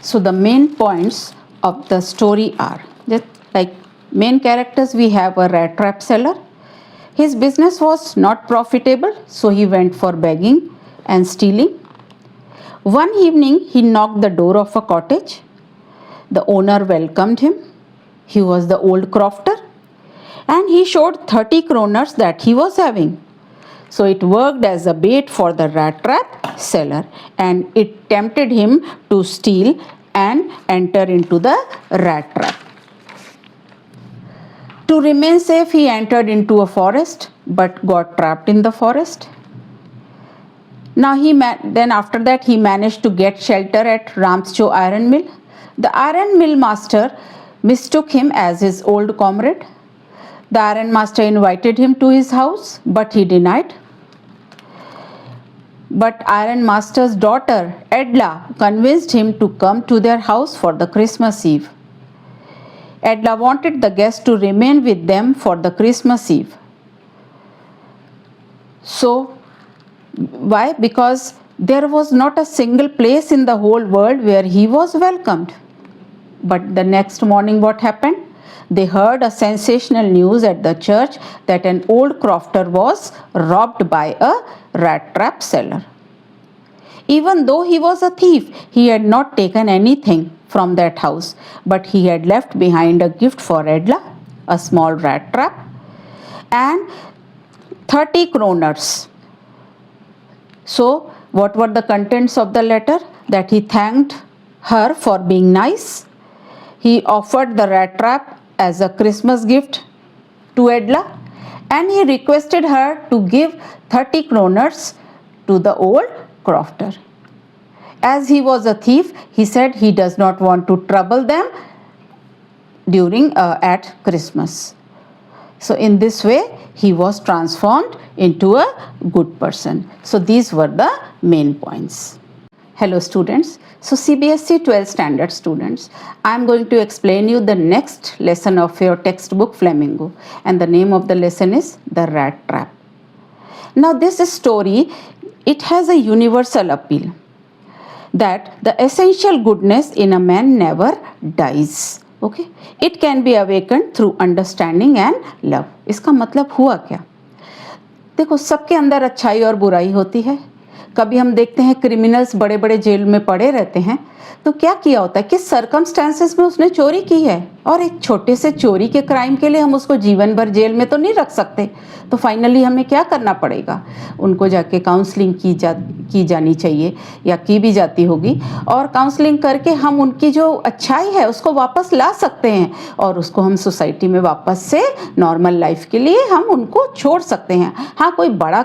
So the main points of the story are just like main characters, we have a rat trap seller. His business was not profitable, so he went for begging and stealing. One evening, he knocked the door of a cottage. The owner welcomed him. He was the old crofter and he showed 30 kroners that he was having. So it worked as a bait for the rat trap seller and it tempted him to steal and enter into the rat trap. To remain safe, he entered into a forest but got trapped in the forest. Now then after that he managed to get shelter at Ramscho iron mill. The iron mill master mistook him as his old comrade. The iron master invited him to his house, but he denied. But iron master's daughter Edla convinced him to come to their house for the Christmas Eve. Edla wanted the guest to remain with them for the Christmas Eve. So why? Because there was not a single place in the whole world where he was welcomed. But the next morning, what happened? They heard a sensational news at the church that an old crofter was robbed by a rat trap seller. Even though he was a thief, he had not taken anything from that house, but he had left behind a gift for Edla, a small rat trap, and 30 kroners. So, what were the contents of the letter? That he thanked her for being nice. He offered the rat trap as a Christmas gift to Edla and he requested her to give 30 kroners to the old crofter. As he was a thief, he said he does not want to trouble them during at Christmas. So in this way, he was transformed into a good person. So these were the main points. Hello students. So CBSE 12th standard students, I am going to explain you the next lesson of your textbook Flamingo, and the name of the lesson is The Rat Trap. Now this story, it has a universal appeal that the essential goodness in a man never dies. Okay, it can be awakened through understanding and love. इसका मतलब हुआ क्या? देखो, सबके अंदर अच्छाई और बुराई होती है. कभी हम देखते हैं क्रिमिनल्स बड़े बड़े जेल में पड़े रहते हैं, तो क्या किया होता है, किस सर्कमस्टेंसेस में उसने चोरी की है, और एक छोटे से चोरी के क्राइम के लिए हम उसको जीवन भर जेल में तो नहीं रख सकते. तो फाइनली हमें क्या करना पड़ेगा, उनको जाके काउंसलिंग की जानी चाहिए या की भी जाती होगी, और काउंसलिंग करके हम उनकी जो अच्छाई है उसको वापस ला सकते हैं और उसको हम सोसाइटी में वापस से नॉर्मल लाइफ के लिए हम उनको छोड़ सकते हैं. हाँ, कोई बड़ा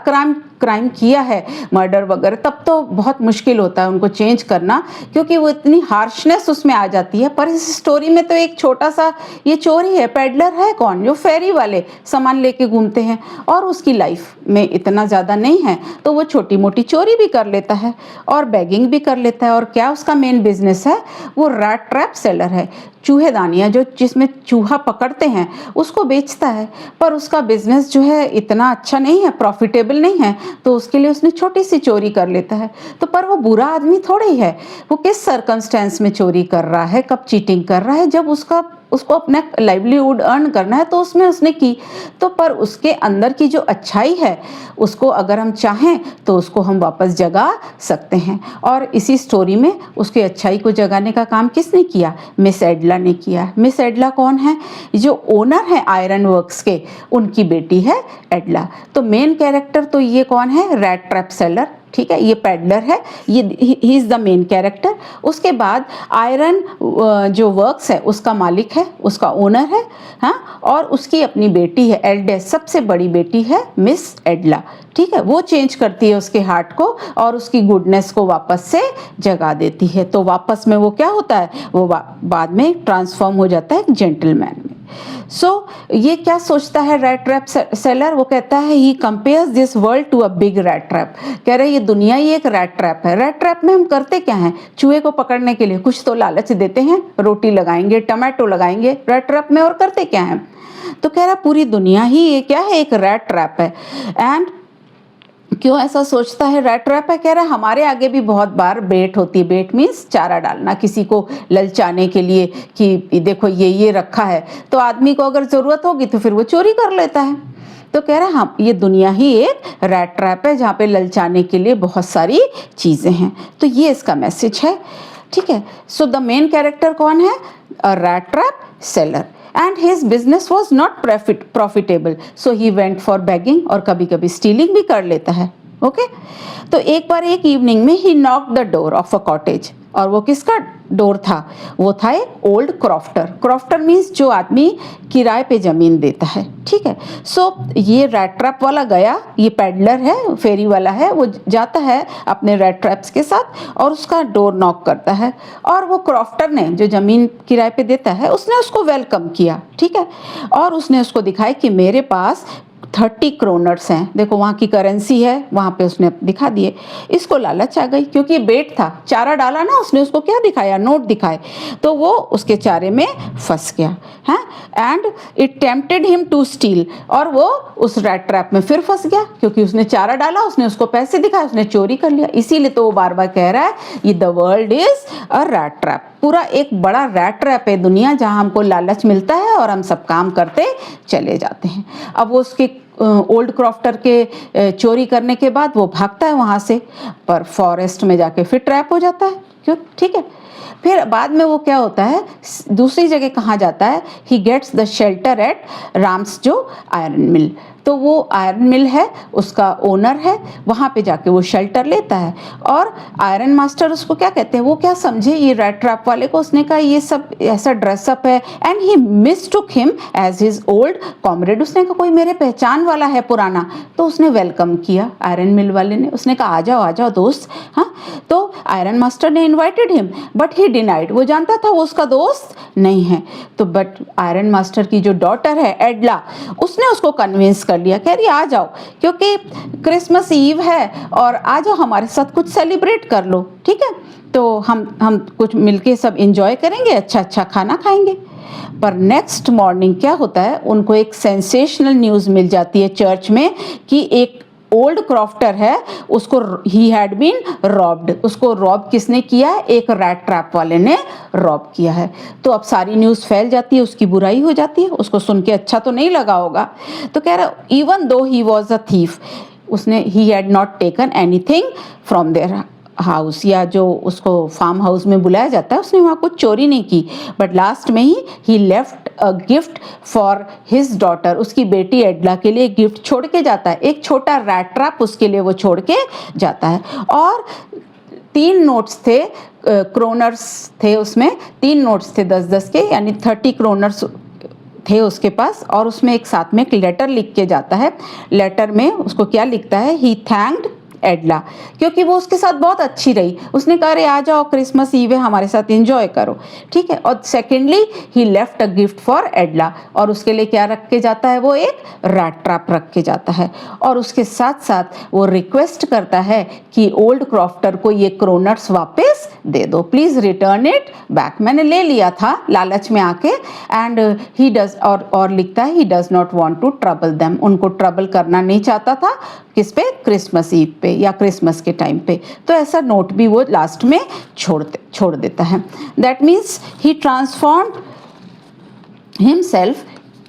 क्राइम किया है, मर्डर वगैरह, तब तो बहुत मुश्किल होता है उनको चेंज करना, क्योंकि वो इतनी हार्शनेस उसमें आ जाती है. पर इस स्टोरी में तो एक छोटा सा ये चोरी है, पेडलर है कौन, जो फेरी वाले सामान लेके घूमते हैं और उसकी लाइफ में इतना ज़्यादा नहीं है, तो वो छोटी मोटी चोरी भी कर लेता है और बैगिंग भी कर लेता है. और क्या उसका मेन बिजनेस है, वो रैट ट्रैप सेलर है. चूहेदानियाँ जो जिसमें चूहा पकड़ते हैं उसको बेचता है, पर उसका बिजनेस जो है इतना अच्छा नहीं है, प्रॉफिटेबल नहीं है, तो उसके लिए उसने छोटी सी चोरी कर लेता है. तो पर वो बुरा आदमी थोड़ा ही है, वो किस सर्कमस्टेंस में चोरी कर रहा है, कब चीटिंग कर रहा है, जब उसको अपना लाइवलीहुड अर्न करना है तो उसमें उसने की. तो पर उसके अंदर की जो अच्छाई है उसको अगर हम चाहें तो उसको हम वापस जगा सकते हैं. और इसी स्टोरी में उसकी अच्छाई को जगाने का काम किसने किया, मिस एडला ने किया. मिस एडला कौन है, जो ओनर है आयरन वर्क्स के, उनकी बेटी है एडला. तो मेन कैरेक्टर तो ये कौन है, रैट ट्रैप सेलर. ठीक है, ये पेडलर है, ये he is the main character. उसके बाद आयरन जो वर्क्स है उसका मालिक है, उसका ओनर है, हाँ, और उसकी अपनी बेटी है, एल्डेस्ट सबसे बड़ी बेटी है मिस एडला. ठीक है, वो चेंज करती है उसके हार्ट को और उसकी गुडनेस को वापस से जगा देती है. तो वापस में वो क्या होता है, वो बाद में ट्रांसफॉर्म हो जाता है एक जेंटलमैन में. सो ये क्या सोचता है रैट ट्रैप सेलर, वो कहता है he compares this world to a big rat trap. कह रहे ये दुनिया ही एक रैट ट्रैप है. रैट ट्रैप में हम करते क्या हैं, चूहे को पकड़ने के लिए कुछ तो लालच देते हैं, रोटी लगाएंगे, टमाटो लगाएंगे रैट ट्रैप में, और करते क्या हैं. तो कह रहा पूरी दुनिया ही ये क्या है, एक रैट ट्रैप है. एंड क्यों ऐसा सोचता है? रैट ट्रैप है, कह रहा है हमारे आगे भी बहुत बार बेट होती है। बेट मीन्स चारा डालना, किसी को ललचाने के लिए कि देखो ये रखा है, तो आदमी को अगर ज़रूरत होगी तो फिर वो चोरी कर लेता है। तो कह रहा है हम, ये दुनिया ही एक रैट ट्रैप है जहाँ पे ललचाने के लिए बहुत सारी चीज़ें हैं। तो ये इसका मैसेज है, ठीक है। सो द मेन कैरेक्टर कौन है? A rat trap seller, and his business was not profitable, so he went for begging, और कभी कभी स्टीलिंग भी कर लेता है। ओके तो एक बार एक इवनिंग में ही knock the door of a cottage, और वो किसका डोर था? वो था एक ओल्ड क्रॉफ्टर। क्रॉफ्टर मीन्स जो आदमी किराए पे ज़मीन देता है, ठीक है। सो ये रैट ट्रैप वाला गया, ये पेडलर है, फेरी वाला है, वो जाता है अपने रैट ट्रैप्स के साथ और उसका डोर नॉक करता है, और वो क्रॉफ्टर ने, जो ज़मीन किराए पे देता है, उसने उसको वेलकम किया, ठीक है। और उसने उसको दिखाया कि मेरे पास 30 क्रोनर्स हैं, देखो वहाँ की करेंसी है, वहाँ पे उसने दिखा दिए। इसको लालच आ गई, क्योंकि ये बेट था, चारा डाला ना उसने, उसको क्या दिखाया? नोट दिखाए, तो वो उसके चारे में फंस गया है। And it tempted him to steal, और वो उस रैट ट्रैप में फिर फंस गया, क्योंकि उसने चारा डाला, उसने उसको पैसे दिखाए, उसने चोरी कर लिया। इसीलिए तो वो बार बार कह रहा है ये the world is a rat trap, पूरा एक बड़ा रैट ट्रैप है दुनिया, जहाँ हमको लालच मिलता है और हम सब काम करते चले जाते हैं। अब वो उसके ओल्ड क्रॉफ्टर के चोरी करने के बाद वो भागता है वहाँ से, पर फॉरेस्ट में जाके फिर ट्रैप हो जाता है, क्यों, ठीक है। फिर बाद में वो क्या होता है, दूसरी जगह कहाँ जाता है? He gets the shelter at Ramsjo iron मिल, तो वो आयरन मिल है, उसका ओनर है, वहाँ पे जाके वो शेल्टर लेता है। और आयरन मास्टर उसको क्या कहते हैं, वो क्या समझे ये रैट ट्रैप वाले को, उसने कहा ये सब ऐसा ड्रेसअप है, and he mistook him as his old comrade, उसने कहा कोई मेरे पहचान वाला है पुराना, तो उसने वेलकम किया आयरन मिल वाले ने, उसने कहा आ जाओ दोस्त। हाँ, तो आयरन मास्टर ने invited him, but he denied, वो जानता था वो उसका दोस्त नहीं है। तो बट आयरन मास्टर की जो डॉटर है एडला, उसने उसको कन्विंस कर लिया, कह रही आ जाओ, क्योंकि क्रिसमस ईव है और आ जाओ हमारे साथ कुछ सेलिब्रेट कर लो, ठीक है। तो हम कुछ मिलके सब एंजॉय करेंगे, अच्छा अच्छा खाना खाएंगे। पर नेक्स्ट मॉर्निंग क्या होता है, उनको एक सेंसेशनल न्यूज़ मिल जाती है चर्च में कि एक ओल्ड क्रॉफ्टर है, उसको ही हैड बीन रॉब्ड, उसको रॉब किसने किया है? एक रैट ट्रैप वाले ने रॉब किया है। तो अब सारी न्यूज़ फैल जाती है, उसकी बुराई हो जाती है, उसको सुन के अच्छा तो नहीं लगा होगा। तो कह रहा even though he was a thief, उसने he had not taken anything from their house, या जो उसको फार्म हाउस में बुलाया जाता है, उसने वहाँ कुछ चोरी नहीं की, बट लास्ट में ही left a gift for his daughter, उसकी बेटी एडला के लिए गिफ्ट छोड़ के जाता है, एक छोटा रैट ट्रैप उसके लिए वो छोड़ के जाता है। और 3 नोट्स थे, क्रोनर्स थे उसमें, 3 नोट्स थे 10-10 के, यानी 30 क्रोनर्स थे उसके पास। और उसमें एक साथ में एक लेटर लिख के जाता है, लेटर में उसको क्या लिखता है, ही थैंक्ड एडला, क्योंकि वो उसके साथ बहुत अच्छी रही, उसने कहा अरे आ जाओ क्रिसमस ईव है, हमारे साथ एंजॉय करो, ठीक है। और secondly he left a gift for Edla, और उसके लिए क्या रख के जाता है, वो एक रैट ट्रैप रख के जाता है। और उसके साथ साथ वो रिक्वेस्ट करता है कि ओल्ड क्रॉफ्टर को ये क्रोनर्स वापस दे दो, प्लीज रिटर्न इट बैक, मैंने ले लिया था लालच में आके। एंड ही डज, और लिखता है he does not want to trouble them, उनको ट्रबल करना नहीं चाहता था, किस पे? क्रिसमस ईव पे या क्रिसमस के टाइम पे। तो ऐसा नोट भी वो लास्ट में छोड़ देता है। That means he transform himself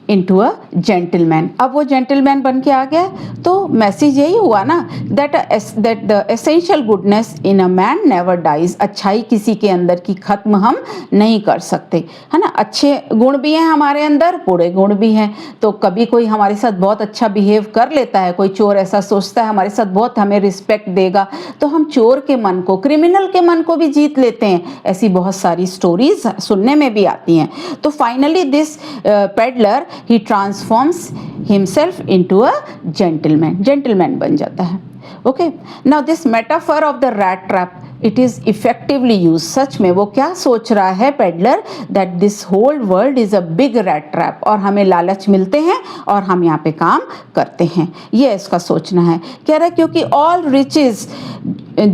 into a gentleman. अब वो जेंटलमैन बन के आ गया। तो मैसेज यही हुआ ना, that the essential goodness in a man never dies, अच्छाई किसी के अंदर की खत्म हम नहीं कर सकते, है ना। अच्छे गुण भी हैं हमारे अंदर, बुरे गुण भी हैं। तो कभी कोई हमारे साथ बहुत अच्छा बिहेव कर लेता है, कोई चोर ऐसा सोचता है हमारे साथ बहुत हमें रिस्पेक्ट देगा, तो हम चोर के मन को, क्रिमिनल के मन को भी जीत लेते हैं। ऐसी बहुत सारी स्टोरीज सुनने में भी आती हैं। तो finally this peddler he transforms himself into a gentleman बन जाता है। Okay, now this metaphor of the rat trap, it is effectively used। सच में वो क्या सोच रहा है peddler, that this whole world is a big rat trap, और हमें लालच मिलते हैं और हम यहाँ पे काम करते हैं, ये इसका सोचना है। कह रहा है क्योंकि all riches,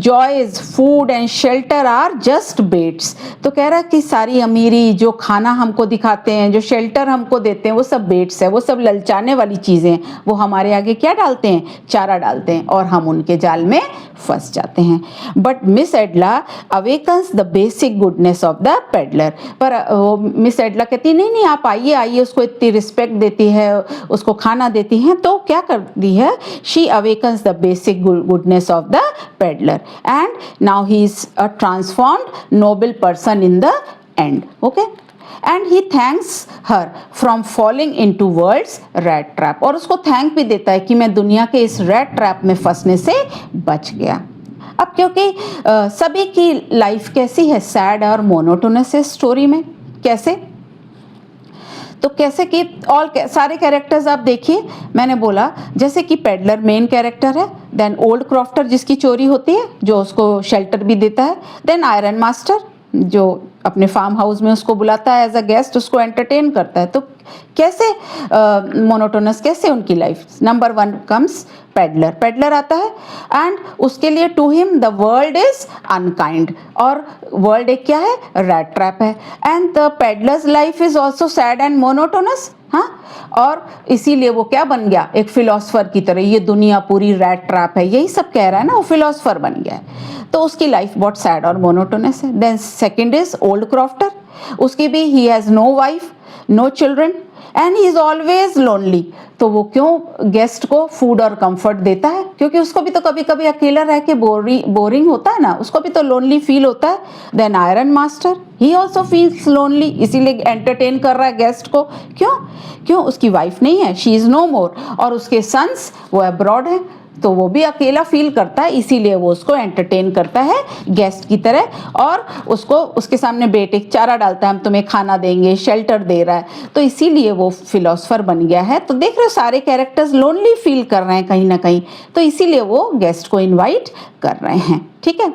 joys, food and shelter are just baits। तो कह रहा है कि सारी अमीरी, जो खाना हमको दिखाते हैं, जो शेल्टर हमको देते हैं, वो सब बेट्स है, वो सब ललचाने वाली चीज़ें हैं। वो हमारे आगे क्या डालते हैं? चारा डालते हैं, और हम हम उनके जाल में फंस जाते हैं। But miss एडला awakens the basic goodness of the peddler. पर मिस एडला कहती नहीं नहीं आप आइए आइए, उसको इतनी रिस्पेक्ट देती है, उसको खाना देती हैं, तो क्या करती है, she awakens the basic goodness of the peddler and now he is a transformed noble person in the end. Okay, and he thanks her from falling into world's rat trap, और उसको thank भी देता है कि मैं दुनिया के इस रैट ट्रैप में फंसने से बच गया। अब क्योंकि सभी की लाइफ कैसी है, सैड और मोनोटोनस है स्टोरी में। कैसे, तो कैसे कि सारे कैरेक्टर्स आप देखिए, मैंने बोला जैसे कि पेडलर मेन कैरेक्टर है, देन ओल्ड क्रॉफ्टर जिसकी चोरी होती है, जो उसको शेल्टर भी देता है, देन आयरन मास्टर जो अपने फार्म हाउस में उसको बुलाता है एज अ गेस्ट, उसको एंटरटेन करता है। तो कैसे मोनोटोनस, कैसे उनकी life. Number 1 comes peddler, peddler आता है एंड उसके लिए to him the world is unkind, और वर्ल्ड एक क्या है, रैट ट्रैप है, and the peddler's life is also sad and monotonous. हाँ, और इसीलिए वो क्या बन गया, एक फिलोसफर की तरह, ये दुनिया पूरी रैट ट्रैप है, यही सब कह रहा है ना, वो फिलोसफर बन गया है। तो उसकी लाइफ बहुत सैड और मोनोटोनस है। Then second is old crofter, उसकी भी he has no wife no children and he is always lonely. तो वो क्यों गेस्ट को फूड और कंफर्ट देता है, क्योंकि उसको भी तो कभी कभी अकेला रह के बोरिंग होता है ना, उसको भी तो लोनली फील होता है। Then iron master, he also feels lonely, इसीलिए एंटरटेन कर रहा है गेस्ट को। क्यों उसकी वाइफ नहीं है, शी इज नो मोर, और उसके सन्स वो अब्रॉड है, तो वो भी अकेला फील करता है, इसीलिए वो उसको एंटरटेन करता है गेस्ट की तरह, और उसको उसके सामने बेटे चारा डालता है, हम तुम्हें खाना देंगे, शेल्टर दे रहा है, तो इसीलिए वो फिलोसफर बन गया है। तो देख रहे हो सारे कैरेक्टर्स लोनली फील कर रहे हैं कहीं ना कहीं, तो इसीलिए वो गेस्ट को इनवाइट कर रहे हैं। ठीक है,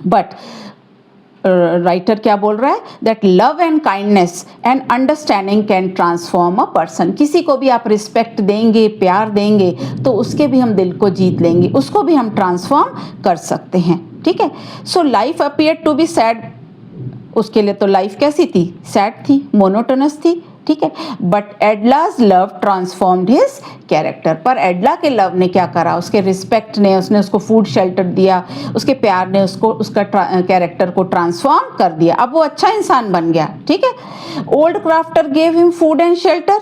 बट राइटर क्या बोल रहा है, that love and kindness and understanding can transform a person. किसी को भी आप रिस्पेक्ट देंगे, प्यार देंगे, तो उसके भी हम दिल को जीत लेंगे, उसको भी हम ट्रांसफॉर्म कर सकते हैं। ठीक है, so life appear to be sad, उसके लिए तो लाइफ कैसी थी, सैड थी, मोनोटोनस थी। ठीक है, but Edla's love transformed his character, पर एडला के लव ने क्या करा, उसके रिस्पेक्ट ने, उसने उसको फूड शेल्टर दिया, उसके प्यार ने उसको उसका कैरेक्टर को ट्रांसफॉर्म कर दिया, अब वो अच्छा इंसान बन गया। ठीक है, old crafter gave him food and shelter,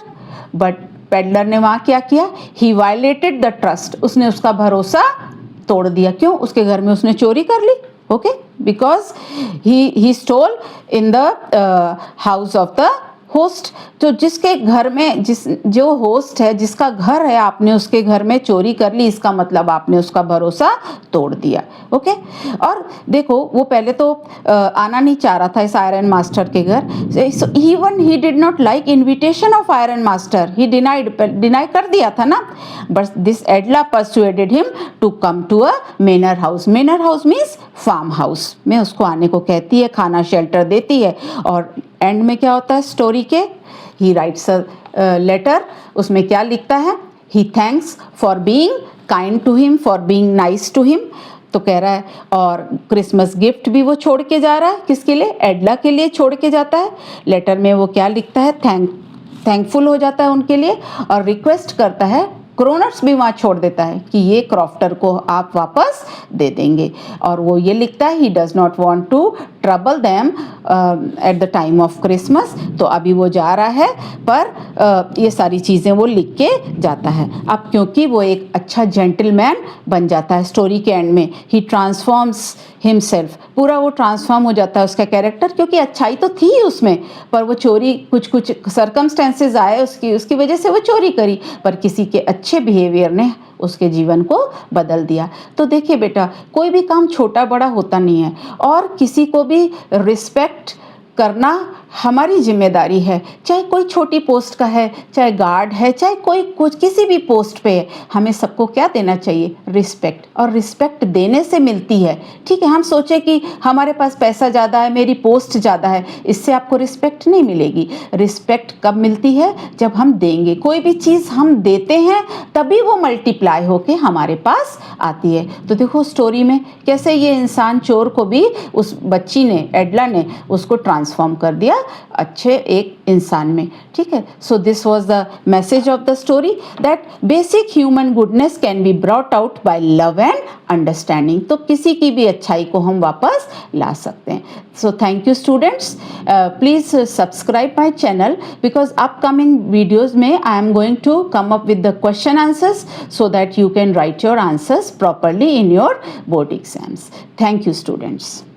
but peddler ने वहाँ क्या किया, ही वायलेटेड द ट्रस्ट, उसने उसका भरोसा तोड़ दिया। क्यों, उसके घर में उसने चोरी कर ली। Okay, because he stole in the house of the host, तो जिसके घर में जो होस्ट है, जिसका घर है, आपने उसके घर में चोरी कर ली, इसका मतलब आपने उसका भरोसा तोड़ दिया। ओके, और देखो वो पहले तो आना नहीं चाह रहा था इस आयरन मास्टर के घर, so even he did not like invitation of iron master, he denied कर दिया था ना, but this Edla persuaded him to come to a manor house. Manor house means farm house में उसको आने को कहती है, खाना शेल्टर देती है, और एंड में क्या होता है स्टोरी के, ही राइट्स अ लेटर, उसमें क्या लिखता है, he thanks for being kind to him, for being nice to him, तो कह रहा है, और क्रिसमस गिफ्ट भी वो छोड़ के जा रहा है, किसके लिए, एडला के लिए छोड़ के जाता है। लेटर में वो क्या लिखता है, थैंकफुल हो जाता है उनके लिए, और रिक्वेस्ट करता है, क्रोनर्स भी वहाँ छोड़ देता है कि ये क्रॉफ्टर को आप वापस दे देंगे, और वो ये लिखता है, he does not want to trouble them at the time of Christmas, तो अभी वो जा रहा है, पर ये सारी चीज़ें वो लिख के जाता है। अब क्योंकि वो एक अच्छा जेंटलमैन बन जाता है स्टोरी के एंड में, ही ट्रांसफॉर्म्स हिमसेल्फ, पूरा वो ट्रांसफॉर्म हो जाता है उसका कैरेक्टर, क्योंकि अच्छाई तो थी उसमें, पर वो चोरी, कुछ सर्कमस्टेंसेस आए उसकी वजह से वो चोरी करी, पर किसी के अच्छे बिहेवियर ने उसके जीवन को बदल दिया। तो देखिए बेटा, कोई भी काम छोटा बड़ा होता नहीं है, और किसी को भी रिस्पेक्ट करना हमारी जिम्मेदारी है, चाहे कोई छोटी पोस्ट का है, चाहे गार्ड है, चाहे कोई कुछ किसी भी पोस्ट पे है, हमें सबको क्या देना चाहिए, रिस्पेक्ट, और रिस्पेक्ट देने से मिलती है। ठीक है, हम सोचें कि हमारे पास पैसा ज़्यादा है, मेरी पोस्ट ज़्यादा है, इससे आपको रिस्पेक्ट नहीं मिलेगी। रिस्पेक्ट कब मिलती है, जब हम देंगे, कोई भी चीज़ हम देते हैं तभी वो मल्टीप्लाई होके हमारे पास आती है। तो देखो स्टोरी में कैसे ये इंसान चोर को भी उस बच्ची ने, एडला ने उसको ट्रांसफॉर्म कर दिया अच्छे एक इंसान में, ठीक है। So this was the message of the story, that basic human goodness can be brought out by love and understanding. तो किसी की भी अच्छाई को हम वापस ला सकते हैं। So thank you students, please subscribe my channel, because upcoming videos में I am going to come up with the question answers so that you can write your answers properly in your board exams. Thank you students.